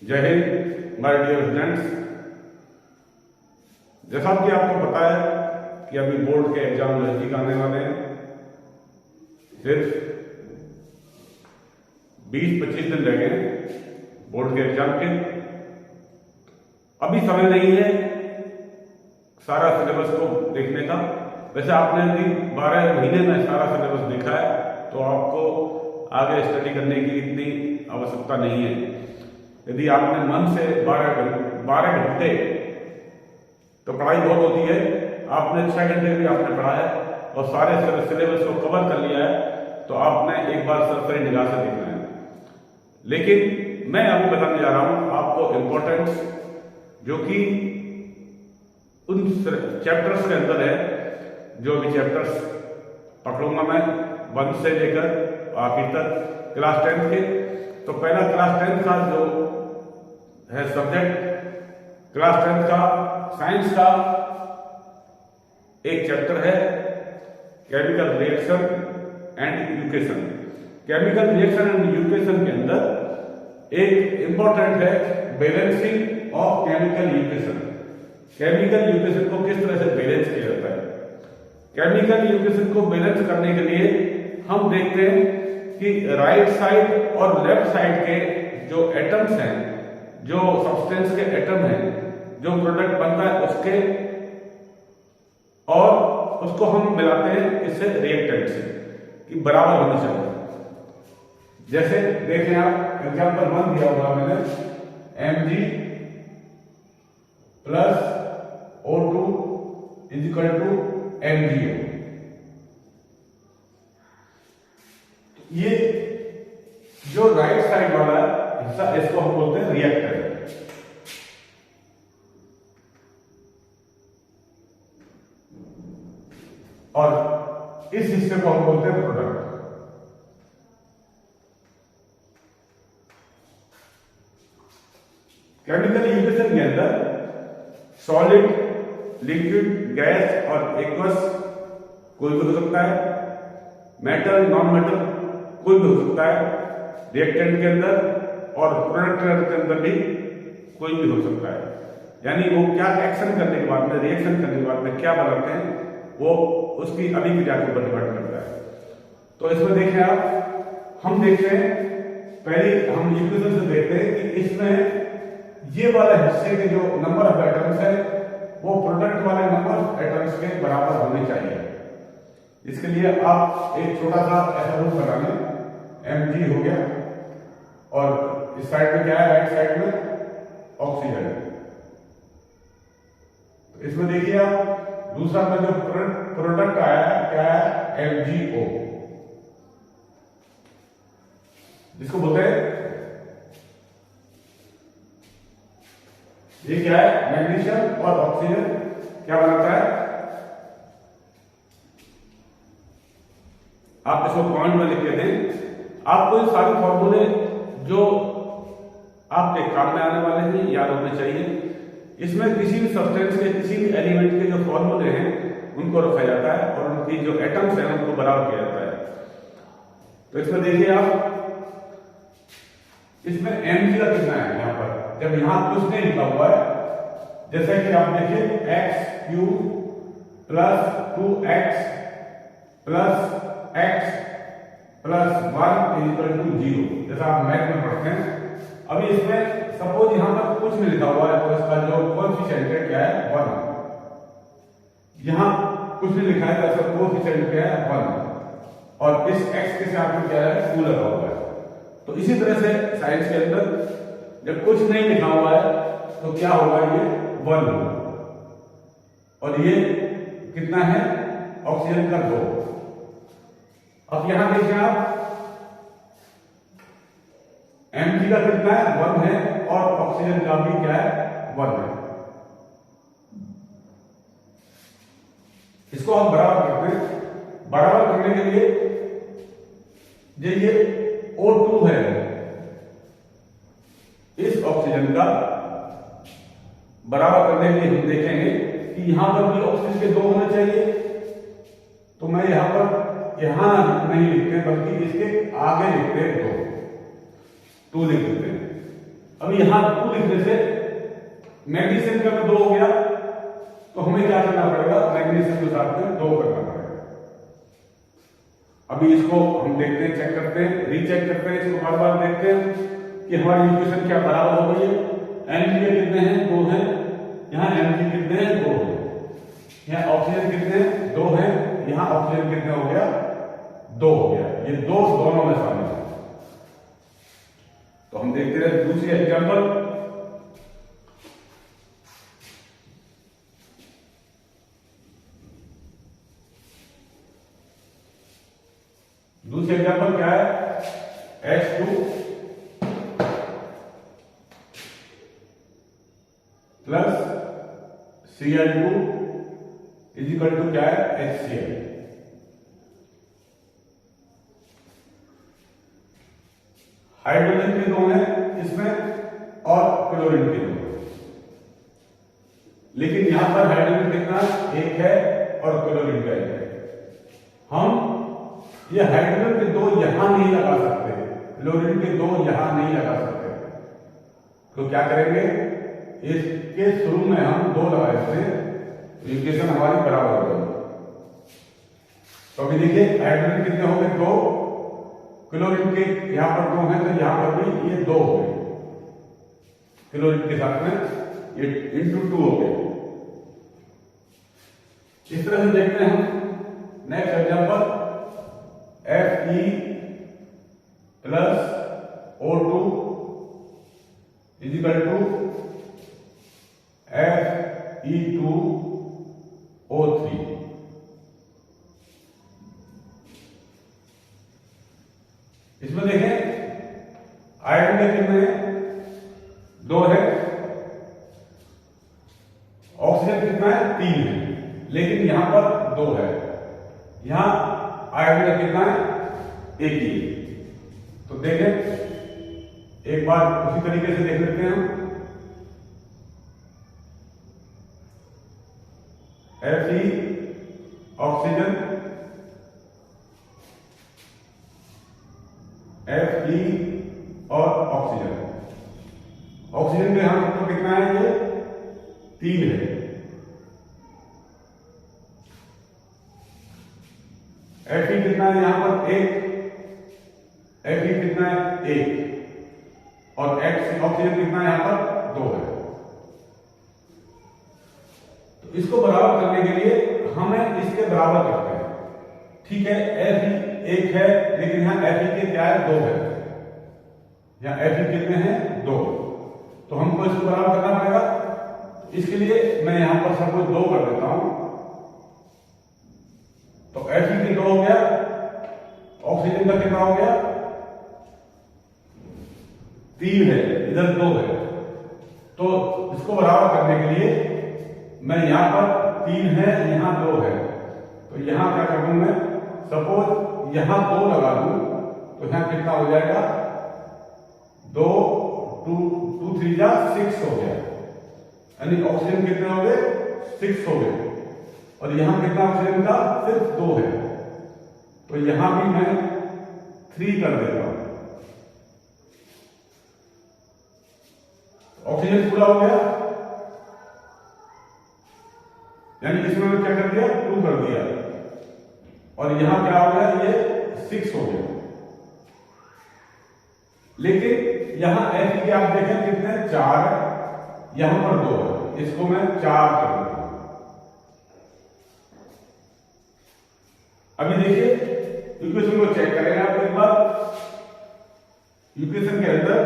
जय Hind my dear students. जैसा कि आपको पता है कि अभी बोर्ड के एग्जाम नजदीक आने वाले हैं। सिर्फ 20-25 दिन रह गए बोर्ड के एग्जाम के। अभी समय नहीं है सारा सिलेबस को देखने का। वैसे आपने अभी 12 महीने में सारा सिलेबस देखा है तो आपको आगे स्टडी करने की इतनी आवश्यकता नहीं है। यदि आपने मन से 12 घंटे तो पढ़ाई बहुत होती है। आपने 6 घंटे भी आपने पढ़ा है और सारे सिलेबस को कवर कर लिया है तो आपने एक बार सरसरी निगाह से देखना है। लेकिन मैं अभी बताने जा रहा हूं आपको इंपॉर्टेंस जो कि उन चैप्टर्स के अंदर है। जो भी चैप्टर्स पकड़ूंगा मैं 1 से लेकर आखिर तक क्लास 10 के। तो पहला क्लास 10 का जो है सब्जेक्ट, क्लास 10 का साइंस का एक चैप्टर है chemical reaction and education. Chemical reaction and education के अंदर एक इंपॉर्टेंट है balancing of chemical education. Chemical education को किस तरह से बैलेंस किया जाता है। केमिकल एजुकेशन को बैलेंस करने के लिए हम देखते हैं कि राइट साइड और लेफ्ट साइड के जो एटम्स हैं, जो सब्सटेंस के एटम हैं, जो प्रोडक्ट बनता है उसके, और उसको हम मिलाते हैं इससे रिएक्टेंट से कि बराबर होनी चाहिए। जैसे देखें आप एग्जाम्पल 1 दिया हुआ मैंने, Mg plus O2 is equal to MgO। ये जो राइट साइड वाला हिस्सा इसको हम बोलते हैं रिएक्टर, और इस हिस्से को हम बोलते हैं प्रोडक्ट। केमिकल एजुकेशन के अंदर सॉलिड, लिक्विड, गैस और एक्वस कोई भी हो सकता है। मेटल, नॉन मेटल कोई भी हो सकता है रिएक्टेंट के अंदर, और प्रोडक्ट के अंदर भी कोई भी हो सकता है। यानी वो क्या एक्शन करने के बाद में, रिएक्शन करने के बाद में क्या बनाते हैं वो उसकी अभिक्रिया के ऊपर डिपेंड करता है। तो इसमें देखें आप, हम देखते हैं पहले हम इक्वेशन से देखते हैं कि इसमें ये वाले हिस्से के जो नंबर ऑफ एटम्स है वो प्रोडक्ट वाले नंबर ऑफ एटम्स के बराबर होने चाहिए। इसके लिए आप एक छोटा सा ऐसा रूप बना लें, Mg हो गया, और इस साइड में क्या है, राइट साइड में ऑक्सीजन। तो इसमें देखिए आप दूसरा में जो प्रोडक्ट आया है क्या है, MgO, जिसको बोलते हैं, ये क्या है, मैग्नीशियम और ऑक्सीजन क्या बनाता है। आप इसको पॉइंट में लिख के दें। आपको ये सारे फॉर्मूले जो आपके काम में आने वाले हैं याद होने चाहिए। इसमें किसी भी सब्सटेंस के, किसी भी एलिमेंट के जो फॉर्मूले हैं उनको रखा जाता है और उनकी जो एटम्स हैं उनको बराबर किया जाता है। तो इसमें देखिए आप, इसमें Mg का कितना है यहां पर, जब यहां कुछ नहीं लिखा हुआ है। जैसे कि आप देखिए x³ plus 2x plus x plus 1 equal to 0, जैसा आप मैथ में पढ़ते हैं। अभी इसमें सपोज यहां पर कुछ नहीं लिखा हुआ है तो इसका जो कोएफिशिएंट है क्या है, 1। यहां कुछ नहीं लिखा है तो इसका कोएफिशिएंट क्या है, 1, और इस x के साथ में क्या है, 2 लगा हुआ है। तो इसी तरह से साइंस के अंदर जब कुछ नहीं लिखा हुआ है तो क्या होगा, ये 1 होगा, और ये कितना है, ऑक्सीजन का 2। अब यहां देखिए आप, Mg का कितना है, 1 है, और ऑक्सीजन का भी क्या है, 1 है। इसको हम बराबर करते हैं। बराबर करने के लिए ये O2 है, इस ऑक्सीजन का बराबर करने के लिए हम देखेंगे कि यहां पर भी ऑक्सीजन के 2 होने चाहिए। तो मैं यहां पर नहीं लिखते बल्कि इसके आगे लिखते हैं 2 लिख देते हैं। अब यहां 2 लिखने से मैग्नीशियम का भी 2 हो गया, तो हमें क्या करना पड़ेगा, मैग्नीशियम के साथ में 2 करना पड़ेगा। अभी इसको हम देखते हैं, चेक करते हैं, रीचेक करते हैं, इसको बार बार देखते हैं कि हमारी इक्वेशन क्या बराबर हो गई है। Mg कितने हैं, 2 हैं, यहाँ Mg कितने हैं, 2 हैं, यहाँ ऑक्सीजन कितने हैं, 2 हैं, यहाँ ऑक्सीजन कितने हो गया, 2 हो गया। ये 2 दोनों में शामिल है। तो हम देखते हैं दूसरी एग्जाम्पल। दूसरी एग्जाम्पल क्या है, H2 plus Cl2 is equal to क्या है, HCl। हाइड्रोजन के 2 हैं इसमें और क्लोरीन के 2, लेकिन यहां पर हाइड्रोजन कितना 1 है और क्लोरीन का 1 है। हम ये हाइड्रोजन के 2 यहां नहीं लगा सकते, क्लोरीन के 2 यहां नहीं लगा सकते, तो क्या करेंगे, इसके शुरू में हम 2 लगा देते हैं, इक्वेशन हमारी बराबर हो जाएगी। तो अभी देखिए हाइड्रोजन कितने हो गए, 2, क्लोरीन के यहां पर 2 हैं, तो यहां पर भी ये 2 हो गए, क्लोरीन के साथ में ये इंटू 2 हो गए। इस तरह से देखते हैं हम next example, Fe plus O2 is equal to Fe2O3। इसमें देखें आयरन के कितने हैं, 2 है, ऑक्सीजन कितना है, 3 है, लेकिन यहां पर 2 है, यहां आयरन का कितना है, 1 ही। तो देखें एक बार उसी तरीके से देख लेते हैं हम, Fe ऑक्सीजन, Fe और ऑक्सीजन, ऑक्सीजन के यहां पर कितना है, ये 3 है, Fe कितना है यहां पर 1, Fe कितना है 1 और ऑक्सीजन कितना है यहां पर 2 है। तो इसको बराबर करने के लिए हमें इसके बराबर करते हैं, ठीक है। Fe 1 है, लेकिन यहां Fe के क्या है, 2 है, यहां Fe कितने हैं, 2, तो हमको इसको बराबर करना पड़ेगा। इसके लिए मैं यहां पर सपोज 2 कर देता हूं, तो Fe के 2 हो गया, ऑक्सीजन का कितना हो गया, 3 है, इधर 2 है, तो इसको बराबर करने के लिए मैं यहां पर 3 है, यहां 2 है, तो यहां क्या कर दूं मैं, सपोज यहां 2 लगा दूं, तो यहां कितना हो जाएगा, 2 2 3 जा 6 हो गया, यानी ऑक्सीजन कितने हो गए, 6 हो गए, और यहां कितना ऑक्सीजन का सिर्फ 2 है, तो यहां भी मैं 3 कर देता हूं, ऑक्सीजन पूरा हो गया, यानी इसमें मैं क्या कर दिया, 2 कर दिया, और यहां क्या हो गया, ये 6 हो गया। लेकिन यहां Fe के आप देखें कितने, 4 है, यहां पर 2 है, इसको मैं 4 कर देता हूं। अभी देखिए इक्वेशन को चेक करेंगे आप एक बार, इक्वेशन के अंदर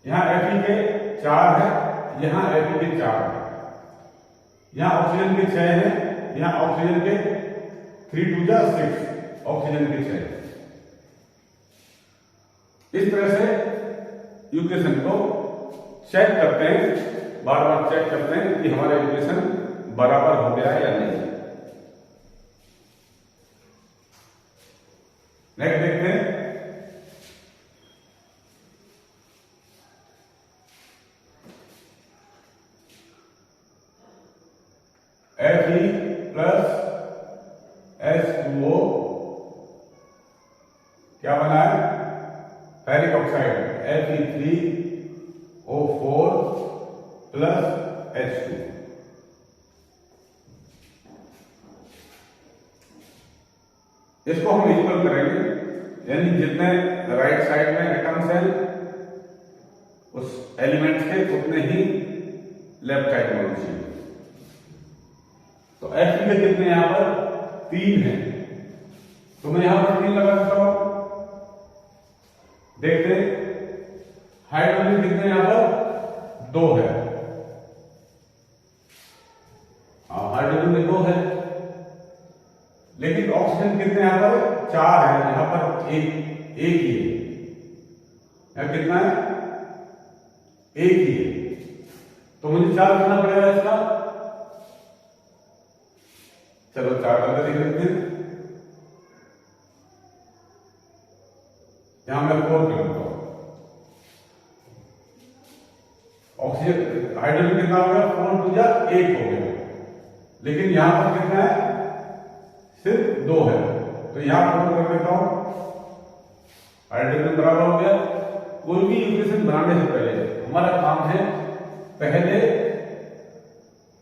यहां Fe के 4 है, यहां Fe के 4 है, यहां ऑक्सीजन के 6 है, यहां ऑक्सीजन के 3 2 जा 6, ऑक्सीजन के 6। इस तरह से इक्वेशन को चेक करते हैं, बार बार चेक करते हैं कि हमारा इक्वेशन बराबर हो गया है या नहीं। नेक्स्ट देखते हैं, Fe प्लस H2O क्या बना है, ferric oxide Fe3O4 plus H2। इसको हम इक्वल करेंगे, यानी जितने राइट साइड में एटम्स हैं उस एलिमेंट्स के उतने ही लेफ्ट साइड में होने चाहिए। तो Fe के कितने यहां पर 3 हैं, तो मैं यहां पर 3 लगा देता हूं। देखते हैं हाइड्रोजन कितने यहां पर 2 है, हाइड्रोजन में 2 है, लेकिन ऑक्सीजन कितने यहां पर 4 है, यहां पर एक ही है, यहां कितना है एक ही है, तो मुझे 4 करना पड़ेगा इसका। चलो 4 करके देख लेते हैं, यहां मैं 4 कर देता हूं। ऑक्सीजन हाइड्रोजन कितना हो गया 4 2 जा 8 हो गया, लेकिन यहां पर कितना है सिर्फ 2 है, तो यहां 4 कर देता हूं। हाइड्रोजन बराबर हो गया। कोई भी इक्वेशन बनाने से पहले हमारा काम है, पहले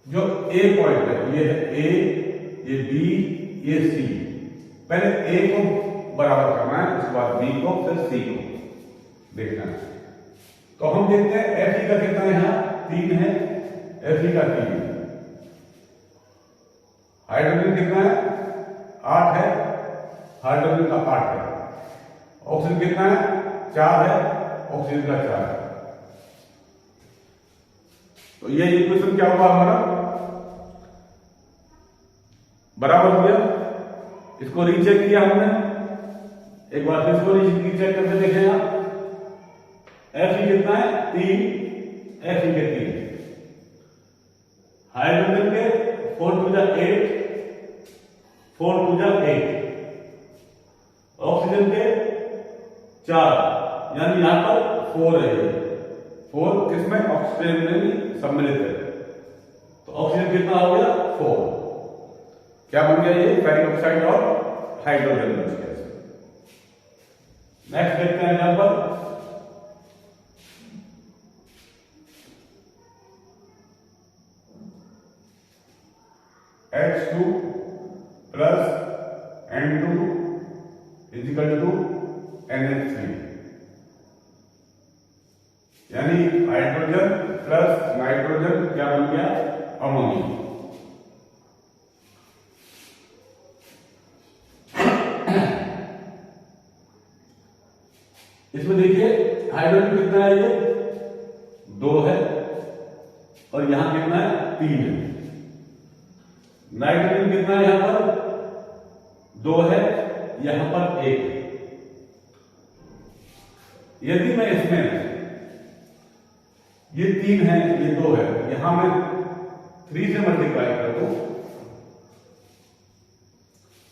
जो ए पॉइंट है, ये है ए, ये बी, ये सी, पहले ए को बराबर करना है, उसके बाद बी को, फिर सी को देखना है। तो हम देखते हैं Fe का कितना है, यहां 3 है, Fe का 3 है। हाइड्रोजन कितना है 8 है, हाइड्रोजन का 8 है। ऑक्सीजन कितना है 4 है, ऑक्सीजन का 4 है। तो ये इक्वेशन क्या हुआ हमारा, बराबर हो गया। इसको रीचेक किया हमने, एक बार फिर इसको रीचेक करके देखें। आप Fe कितना है 3, Fe के 3, हाइड्रोजन के 4 2 जा 8, 4 2 जा 8, ऑक्सीजन के 4, यानी यहां पर 4 है, 4 किसमें ऑक्सीजन में भी सम्मिलित है, तो ऑक्सीजन कितना हो गया 4, क्या बन गया ये फेरिक ऑक्साइड और हाइड्रोजन बन गया। नेक्स्ट देखते हैं यहां पर H2 plus N2 is equal to NH3, यानी हाइड्रोजन प्लस नाइट्रोजन क्या बन गया अमोनिया। इसमें देखिए हाइड्रोजन कितना है, ये 2 है, और यहां कितना है 3 है। नाइट्रोजन कितना है यहां पर 2 है, यहां पर 1 है। यदि मैं इसमें ये 3 है, ये 2 है, यहां मैं 3 से मल्टीप्लाई कर दूं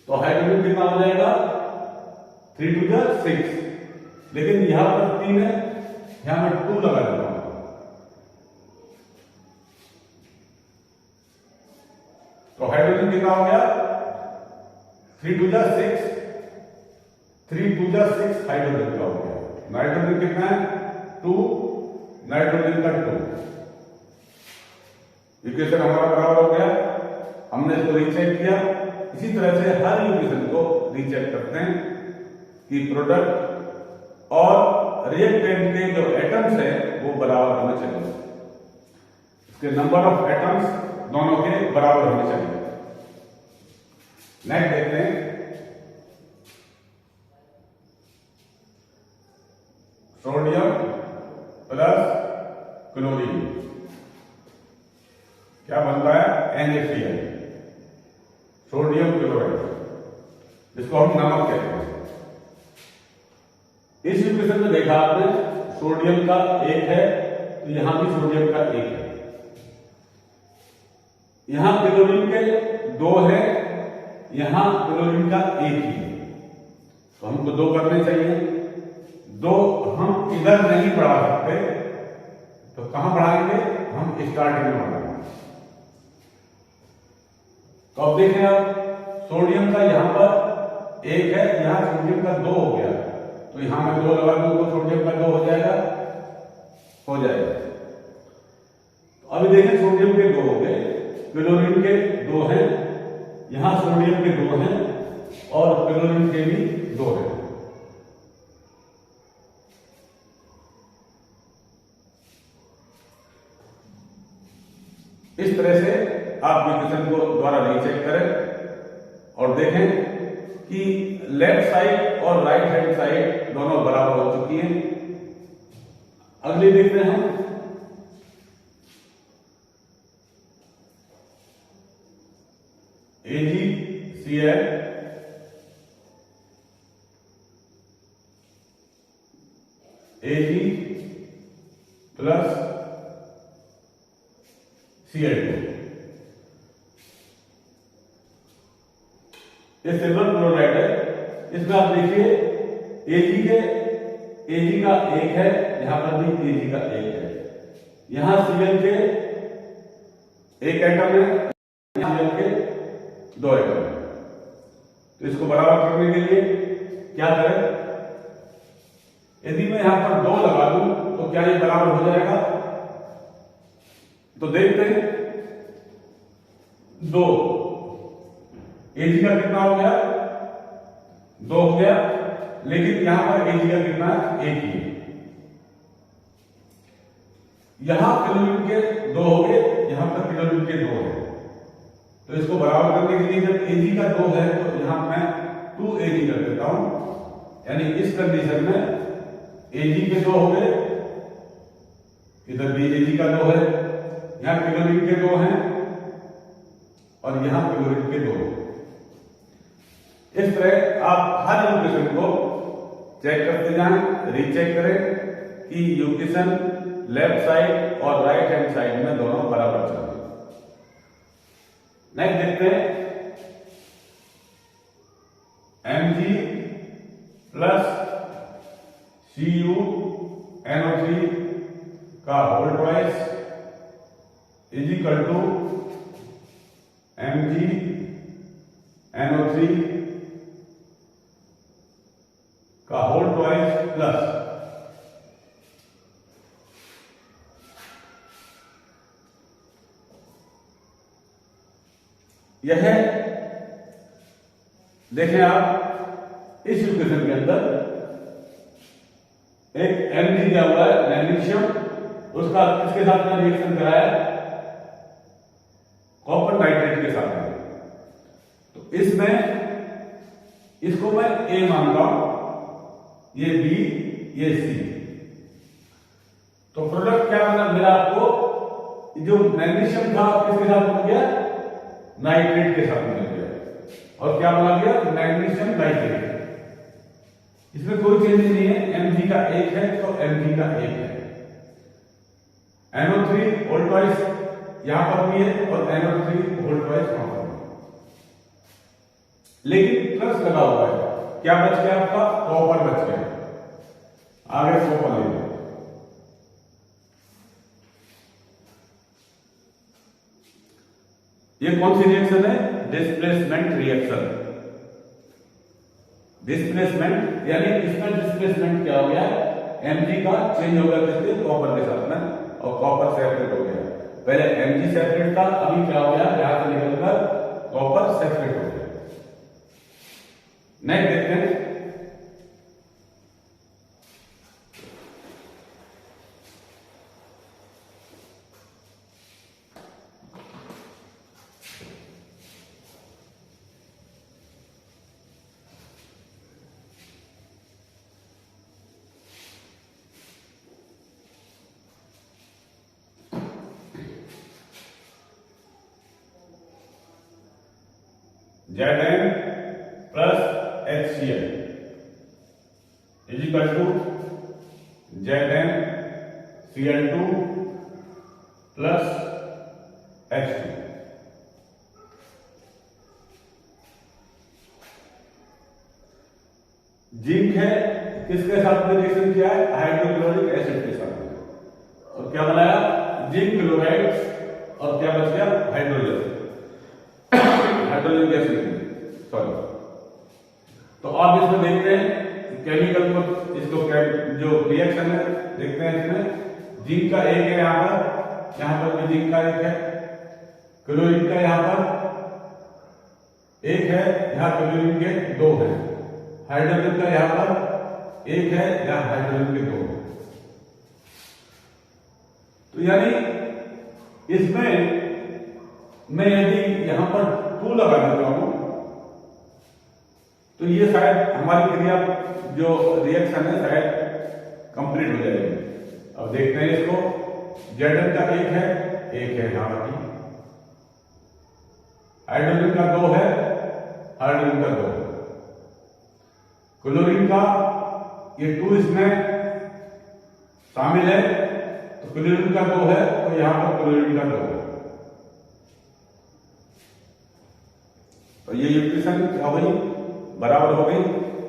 तो हाइड्रोजन कितना हो जाएगा 3 2 जा 6, लेकिन यहां पर 3 है, यहां मैं 2 लगा देता हूं, तो हाइड्रोजन कितना हो गया 3 2 जा 6, 3 2 जा 6 हाइड्रोजन का हो गया। नाइट्रोजन कितना है 2, नाइट्रोजन का 2। इक्वेशन हमारा बराबर हो गया, हमने इसको रीचेक किया। इसी तरह से हर इक्वेशन को रीचेक करते हैं कि प्रोडक्ट और रिएक्टेंट के जो एटम्स है वो बराबर होने चाहिए, इसके नंबर ऑफ एटम्स दोनों के बराबर होने चाहिए। नेक्स्ट देखते हैं सोडियम प्लस क्लोरीन क्या बनता है NaCl, सोडियम क्लोराइड, जिसको हम नमक कहते हैं। इस इक्वेशन में देखा आपने सोडियम का 1 है, तो यहां भी सोडियम का 1 है, यहां क्लोरीन के 2 है, यहां क्लोरीन का 1 ही है, तो हमको 2 करने चाहिए। 2 हम इधर नहीं बढ़ा सकते, तो कहां बढ़ाएंगे, हम स्टार्टिंग में बढ़ाएंगे। तो अब देखें आप सोडियम का यहां पर 1 है, यहां सोडियम का 2 हो गया, तो यहां मैं 2 लगा दूं तो सोडियम का 2 हो जाएगा, इस तरह से आप इक्वेशन को दोबारा रीचेक करें और देखें कि लेफ्ट साइड और राइट हैंड साइड दोनों बराबर हो चुकी हैं। अगली देखते हैं हम AgCl Ag प्लस Cl2। ये सिल्वर क्लोराइड है। इसमें आप देखिए Ag का एक है, यहां पर भी Ag का एक है, यहां Cl के एक एटम है, यहां Cl के दो एटम है। तो इसको बराबर करने के लिए क्या करें? यदि मैं यहां पर 2 लगा दूं तो क्या ये बराबर हो जाएगा? तो देखते हैं 2 Ag का कितना हो गया? 2 हो गया, लेकिन यहां पर Ag का कितना है? 1 ही। यहां क्लोरीन के 2 हो गए, यहां पर क्लोरीन के 2 है। तो इसको बराबर करने के लिए जब Ag का 2 है तो यहां मैं 2Ag कर देता हूं, यानी इस कंडीशन में Ag के 2 हो गए, इधर भी Ag का 2 है, यहां क्लोरीन के 2 हैं और यहां क्लोरीन के 2 हैं। इस तरह आप हर इक्वेशन को चेक करते जाएं, रीचेक करें कि इक्वेशन लेफ्ट साइड और राइट हैंड साइड में दोनों बराबर चल रहे हैं। नेक्स्ट देखते हैं Mg प्लस CuNO3 का whole twice is equal to MgNO3 का होल ट्वाइस प्लस यह देखें आप इस इक्वेशन के अंदर एक Mg दिया हुआ है मैग्नीशियम, उसका किसके साथ में रिएक्शन कराया? कॉपर नाइट्रेट के साथ में। तो इसमें इसको मैं A मानता हूं, ये B, ये C। तो प्रोडक्ट क्या बना मेरा? आपको जो मैग्नीशियम था किसके साथ बन गया? नाइट्रेट के साथ मिल गया। और क्या बना गया? Magnesium nitrate. इसमें कोई चेंज नहीं है, Mg का 1 है तो Mg का 1 है। NO3 होल ट्वाइस यहां पर भी है और NO3 होल ट्वाइस वहां पर भी, लेकिन प्लस लगा हुआ है। क्या बच गया आपका? कॉपर बच गया। आगे कॉपर ले लो। ये कौन सी रिएक्शन है? Displacement reaction. डिस्प्लेसमेंट यानी इसमें डिस्प्लेसमेंट क्या हो गया? Mg का चेंज हो गया किसके? कॉपर के साथ में, और कॉपर सेपरेट हो गया। पहले Mg सेपरेट था, अभी क्या हो गया? यहां से निकलकर कॉपर सेपरेट हो गया। नेक्स्ट देखते हैं Zn plus HCl is equal to ZnCl2 plus H2। Zinc है, किसके साथ में रिएक्शन किया है? हाइड्रोक्लोरिक एसिड के साथ में। और क्या बनाया? जिंक क्लोराइड, और क्या बच गया? हाइड्रोजन गैस लिखी, सॉरी। तो आप इसमें देखते हैं केमिकल को, इसको जो रिएक्शन है देखते हैं। इसमें जिंक का 1 है, यहां पर भी जिंक का 1 है, क्लोरीन का यहां पर 1 है, यहां क्लोरीन के 2 है, हाइड्रोजन का यहां पर 1 है, यहां हाइड्रोजन के 2 है। तो यानी इसमें मैं यदि यहां पर 2 लगा देता हूं तो ये शायद हमारी क्रिया जो रिएक्शन है शायद कंप्लीट हो जाएगी। अब देखते हैं इसको। Zn का 1 है यहां पर, हाइड्रोजन का 2 है, हाइड्रोजन का 2, क्लोरीन का ये 2 इसमें शामिल है तो क्लोरीन का 2 है तो यहां पर क्लोरीन का 2 है। तो ये इक्वेशन क्या हुई, बराबर हो गई।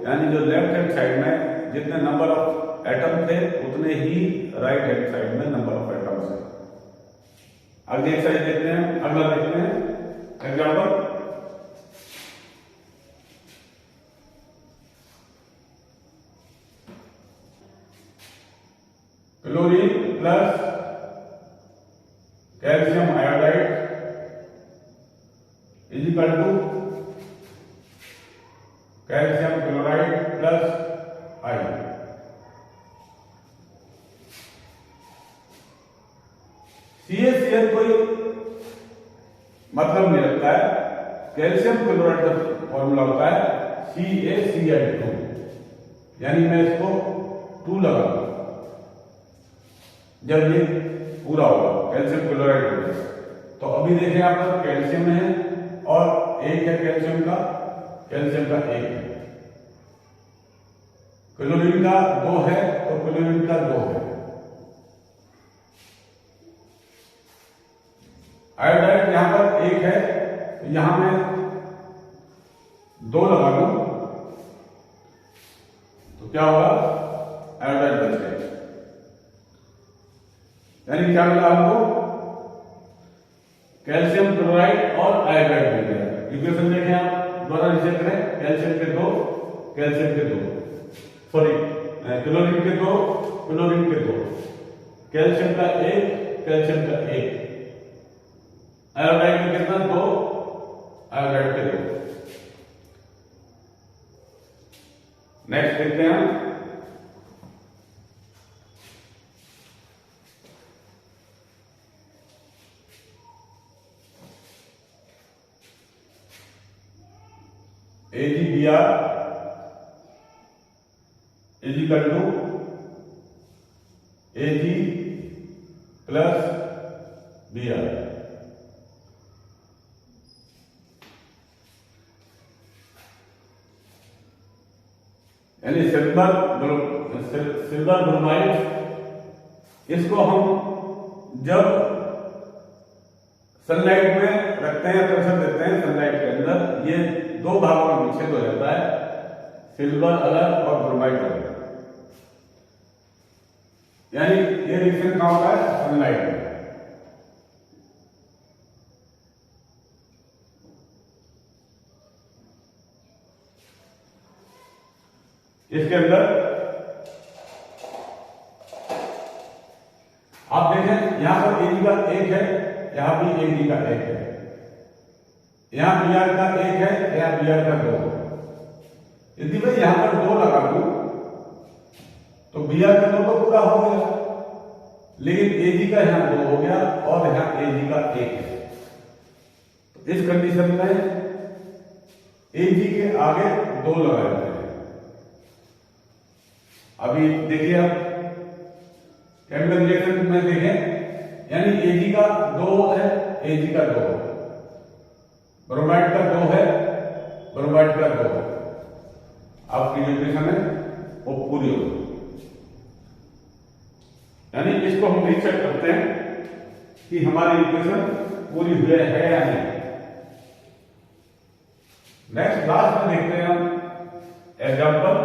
यानी जो लेफ्ट हैंड साइड में जितने नंबर ऑफ एटम थे उतने ही राइट हैंड साइड में नंबर ऑफ एटम्स है। अगली एक्सरसाइज देखते हैं, अगला देखते हैं example. Chlorine plus calcium iodide is equal to calcium chloride plus I. CaCl कोई मतलब नहीं रखता है। कैल्शियम क्लोराइड का फॉर्मूला होता है CaCl2, यानी मैं इसको 2 लगाऊंगा जब ये पूरा होगा, कैल्शियम क्लोराइड हो गया। तो अभी देखें आप कैल्शियम है और 1 है कैल्शियम का 1 है, क्लोरीन का 2 है तो क्लोरीन का 2 है, आयोडाइड यहां पर 1 है तो यहां मैं 2 लगा दूं तो क्या होगा, आयोडाइड बच गया। यानी क्या मिला हमको, कैल्शियम क्लोराइड और आयोडाइड मिल गया। इक्वेशन देखें आप, दोबारा रीचेक करें। कैल्शियम के 2 सॉरी क्लोरीन के 2 कैल्शियम का 1 आयोडाइड का कितना 2 आयोडाइड के 2। नेक्स्ट देखते हैं AgBr is equal to Ag plus Br। यानी सिल्वर ब्रोमाइड, इसको हम जब सनलाइट में रखते हैं, प्रेशर देते हैं सनलाइट के अंदर, ये 2 भागों में विच्छेद हो जाता है, सिल्वर अलग और ब्रोमाइड अलग। यानी ये रिएक्शन कहां होता है, सनलाइट में। इसके अंदर आप देखें, यहां पर Ag का 1 है, यहां भी Ag का 1 है, यहां Br का 1 है, यहां Br का 2 है। यदि मैं यहां पर 2 लगा दूं तो Br का 2 तो पूरा हो गया, लेकिन Ag का यहां 2 हो गया और यहां Ag का 1 है। तो इस कंडीशन में Ag के आगे 2 लगा देते हैं। अभी देखिए आप केमिकल रिएक्शन में देखें, यानी Ag का 2 है, Ag का 2 है, ब्रोमाइड का 2 है, ब्रोमाइड का 2 है। आपकी जो इक्वेशन है वो पूरी होगी। यानी इसको हम रीचेक करते हैं कि हमारी इक्वेशन पूरी हुई है या नहीं। नेक्स्ट लास्ट में देखते हैं हम example.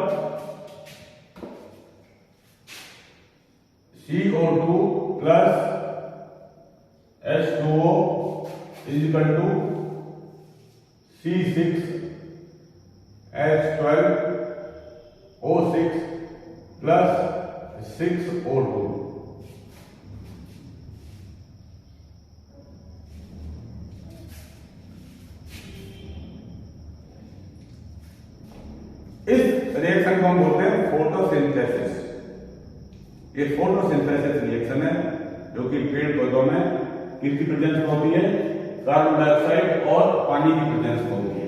CO2 plus H2O is equal to C6H12O6 plus 6O2। इस रिएक्शन को हम बोलते हैं फोटोसिंथेसिस। ये फोटोसिंथेसिस रिएक्शन है जो कि पेड़ पौधों में किसकी प्रेजेंस में होती है, कार्बन डाइऑक्साइड और पानी की प्रेजेंस होती है।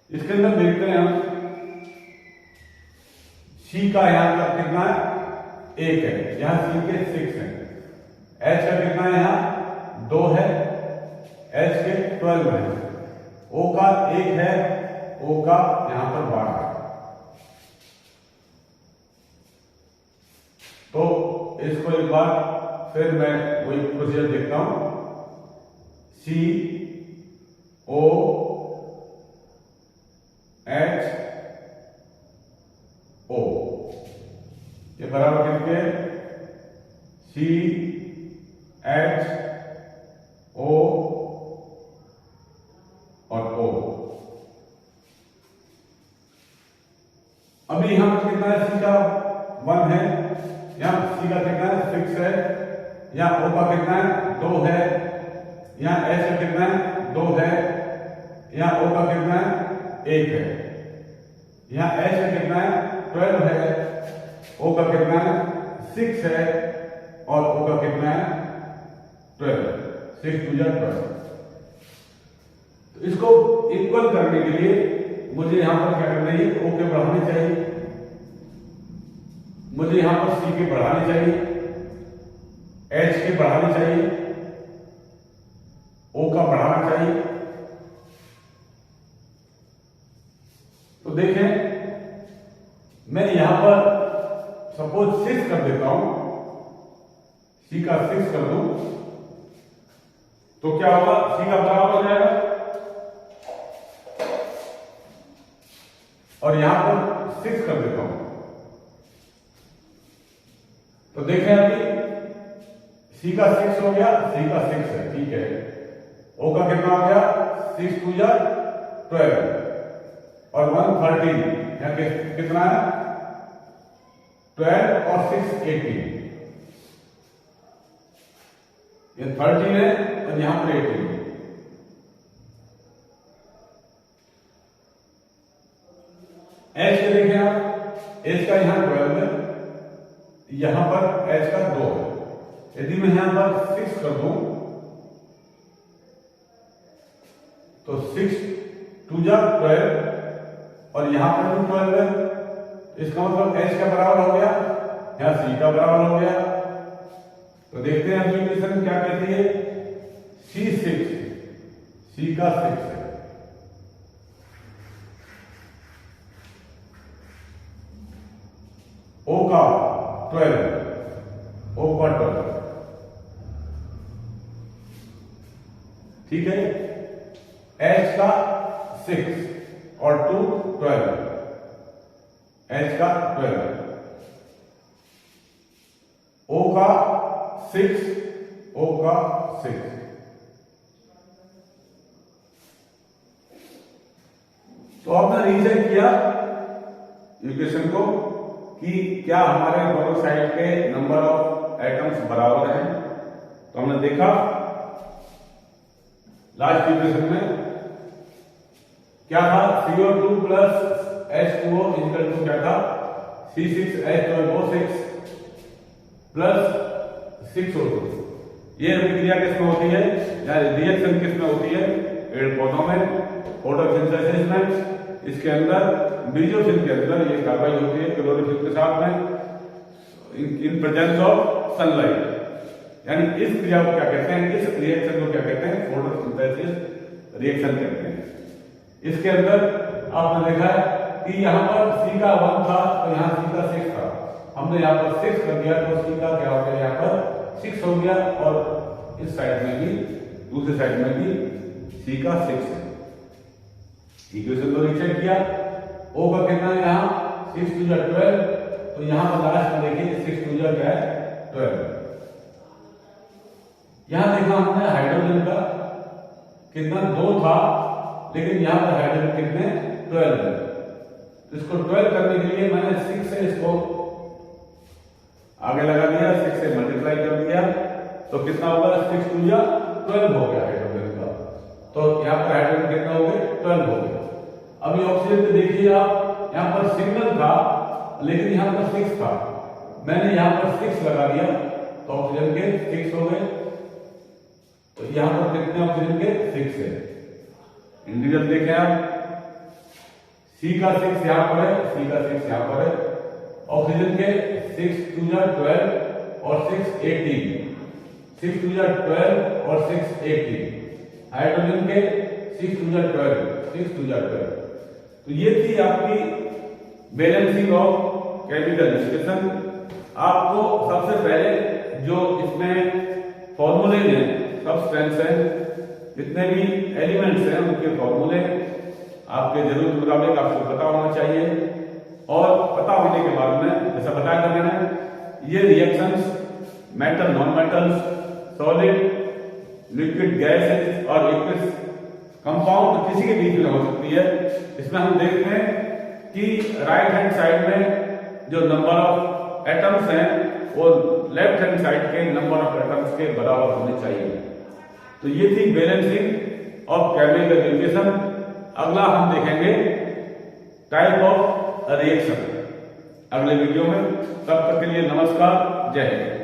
इसके अंदर देखते हैं हम सी का यहां पर कितना है, 1 है, यहां सी के 6 है। एच का कितना है, यहां 2 है, एच के 12 है, ओ का 1 है, ओ का यहां पर 12 है। तो इसको एक बार फिर मैं वही प्रोसीजर देखता हूं, सी ओ एच ओ, ये बराबर कितने, सी एच ओ और ओ। अभी यहां पर कितना है, सी का 1 है, यहां सी का कितना है, 6 है, यहां ओ का कितना है, 2 है, यहां एच का कितना है, 2 है, यहां ओ का कितना है, 1 है, यहां एच का कितना है, 12 है, ओ का कितना है, 6 है, और ओ का कितना है, 12, 6 2 12। तो इसको इक्वल करने के लिए मुझे यहां पर क्या करना है, ओ के बढ़ाने चाहिए, मुझे यहां पर सी के बढ़ाने चाहिए, एच के बढ़ाने चाहिए, ओ का बढ़ाना चाहिए। तो देखें, मैं यहां पर सपोज 6 कर देता हूं, सी का 6 कर दूं, तो क्या होगा, सी का बराबर हो जाएगा, और यहां पर 6 कर देता हूं, तो देखें अभी सी का 6 हो गया, सी का 6 है, ठीक है, ओ का कितना हो गया, 6 2 12, और 1 13, यहां कितना है, 12 और 6 18, ये 13 है और यहां पर 18 है। एच के देखें आप, एच का यहां 12 है, यहां पर एच का 2 है, यदि मैं यहां पर 6 कर दूं तो 6 2 12, और यहां पर भी 12 है, इसका मतलब एच का बराबर हो गया, यहां सी का बराबर हो गया। तो देखते हैं अगली इक्वेशन क्या कहती है, सी 6, सी का 6 है, ओ का 12, ओ का 12, ठीक है, एच का 6 और 2 12, एच का 12, ओ का 6, ओ का 6। तो आपने रीचेक किया इक्वेशन को कि क्या हमारे दोनों साइड के नंबर ऑफ एटम्स बराबर हैं। तो हमने देखा लास्ट इक्वेशन में क्या था, CO2 plus H2O equal to क्या था, C6H12O6 प्लस 6O2। ये अभिक्रिया किसमें होती है, या रिएक्शन किसमें होती है, पेड़ पौधों में, फोटोसिंथेसिस में, इसके अंदर बीजोफिल के अंदर ये कार्रवाई होती है क्लोरोफिल के साथ में इन प्रेजेंस ऑफ सनलाइट। यानी इस क्रिया को क्या कहते हैं, इस रिएक्शन को क्या कहते हैं, फोटोसिंथेसिस रिएक्शन कहते हैं। इसके अंदर आपने देखा है कि यहां पर सी का 1 था तो यहां सी का 6 था, हमने यहां पर 6 कर दिया तो सी का क्या हो गया, यहां पर 6 हो गया, और इस साइड में भी, दूसरी साइड में भी सी का 6 है। इक्वेशन को रीचेक किया, ओ का कितना है, यहां 6 2 12, तो यहां पर लास्ट में देखिए 6 2 क्या है, 12। यहां देखा हमने हाइड्रोजन का कितना 2 था, लेकिन यहां पर हाइड्रोजन कितने 12 है। तो इसको 12 करने के लिए मैंने 6 से इसको आगे लगा दिया, 6 से मल्टीप्लाई कर दिया, तो कितना होगा, 6 2 12 हो गया हाइड्रोजन का। तो यहां पर हाइड्रोजन कितना हो गया, 12 हो गया। अभी ऑक्सीजन को देखिए आप, यहां पर सिंगल था लेकिन यहां पर 6 था, मैंने यहां पर 6 लगा दिया तो ऑक्सीजन के 6 हो गए। तो तो यहां पर कितने ऑक्सीजन के 6 है। इंडिविजुअल देखें आप, C का 6 यहां पर है, C का 6 यहां पर है। ऑक्सीजन के 6 2 12 और 6 18, 6 2 12 और 6 18। हाइड्रोजन के 6 2 12, 6 2 12। तो ये थी आपकी बैलेंसिंग ऑफ केमिकल डिस्कशन। आपको सबसे पहले जो इसमें फॉर्मूले हैं, सब्सटेंस है, जितने भी एलिमेंट्स हैं उनके फॉर्मूले आपके जरूरत मुताबिक आपको पता होना चाहिए। और पता होने के बाद में जैसा बताया था मैंने, ये reactions metal, non metals, solid, liquid, gases और लिक्विड कंपाउंड किसी के बीच में हो सकती है। इसमें हम देखते हैं कि राइट हैंड साइड में जो नंबर ऑफ एटम्स हैं वो लेफ्ट हैंड साइड के नंबर ऑफ एटम्स के बराबर होने चाहिए। तो ये थी बैलेंसिंग ऑफ केमिकल रिएक्शन। अगला हम देखेंगे टाइप ऑफ रिएक्शन अगले वीडियो में। तब तक के लिए नमस्कार, जय हिंद।